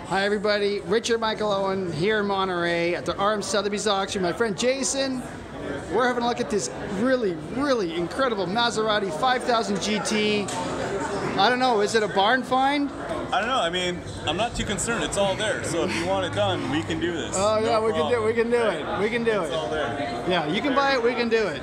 Hi everybody, Richard Michael Owen here in Monterey at the RM Sotheby's auction. My friend Jason, we're having a look at this really incredible Maserati 5000 GT. I don't know, is it a barn find? I don't know, I mean, I'm not too concerned, it's all there. So if you want it done, we can do this. Oh yeah, we can do it. It's all there. Yeah, you can buy it, we can do it.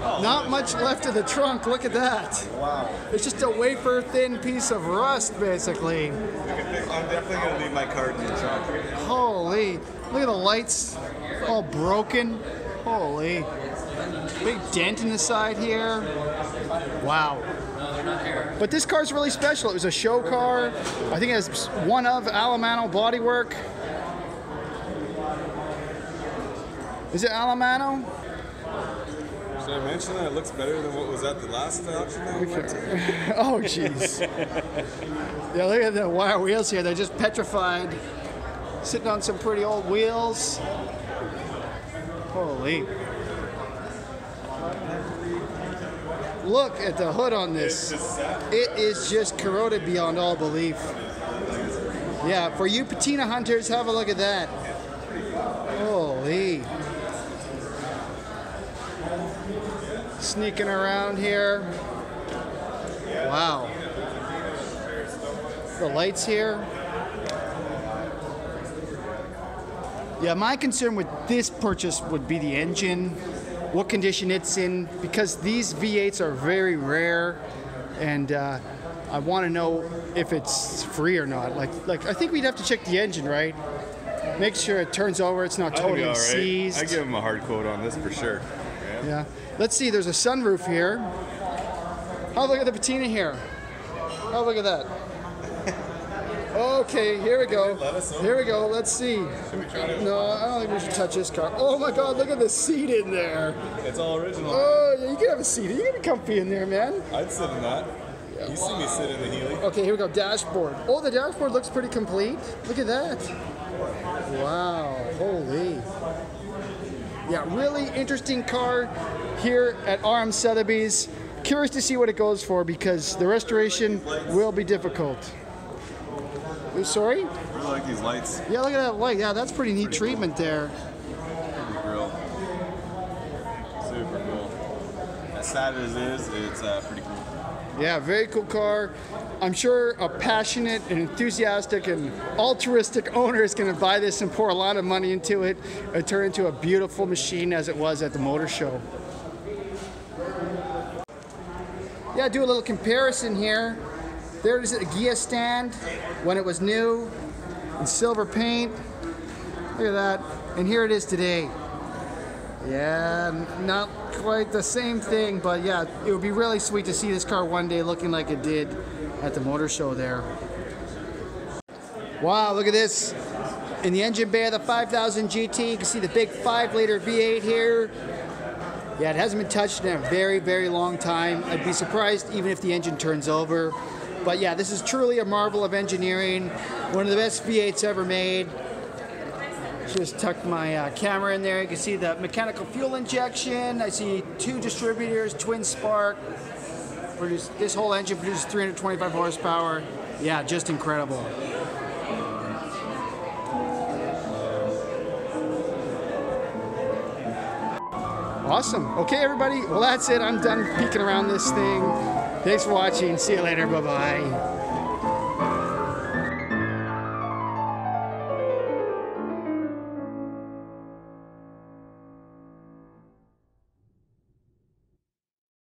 Oh, not much left of the trunk, look at that. Wow. It's just a wafer thin piece of rust basically. I'm definitely going to leave my card in the trunk. Holy, look at the lights, all broken. Holy, big dent in the side here. Wow. But this car's really special. It was a show car. I think it has one of Alamano bodywork. Is it Alamano? Should I mention that it looks better than what was at the last auction that we went to? Oh, jeez. Yeah, look at the wire wheels here. They're just petrified. Sitting on some pretty old wheels. Holy. Look at the hood on this. It is just corroded beyond all belief. Yeah, for you patina hunters, have a look at that. Holy. Sneaking around here. Wow. The lights here. Yeah, my concern with this purchase would be the engine, what condition it's in, because these V8s are very rare, and I want to know if it's free or not. Like I think we'd have to check the engine, right? Make sure it turns over, it's not totally seized. I give him a hard quote on this for sure. Yeah. Let's see, there's a sunroof here. Oh, look at the patina here. Oh, look at that. Okay, here we go. Here we go, let's see. No, I don't think we should touch this car. Oh my God, look at the seat in there. It's all original. Oh, yeah, you can have a seat. You can be comfy in there, man. I'd sit in that. Yeah. You see me sit in the Healy. Okay, here we go, dashboard. Oh, the dashboard looks pretty complete. Look at that. Wow, holy. Yeah, really interesting car here at RM Sotheby's. Curious to see what it goes for because the restoration will be difficult. Sorry? I really like these lights. Yeah, look at that light. Yeah, that's pretty neat treatment there. Pretty grill. Super cool. As sad as it is, it's pretty cool. Yeah, very cool car. I'm sure a passionate and enthusiastic and altruistic owner is going to buy this and pour a lot of money into it and turn it into a beautiful machine as it was at the motor show. Yeah, do a little comparison here. There it is at a Ghia stand when it was new in silver paint. Look at that. And here it is today. Yeah, not quite the same thing, but yeah, it would be really sweet to see this car one day looking like it did at the motor show there. Wow, look at this. In the engine bay of the 5000 GT, you can see the big 5-liter V8 here. Yeah, it hasn't been touched in a very long time. I'd be surprised even if the engine turns over. But yeah, this is truly a marvel of engineering. One of the best V8s ever made. Just tucked my camera in there. You can see the mechanical fuel injection. I see 2 distributors, twin spark. This whole engine produces 325 horsepower. Yeah, just incredible. Awesome. Okay, everybody. Well, that's it. I'm done peeking around this thing. Thanks for watching. See you later. Bye-bye.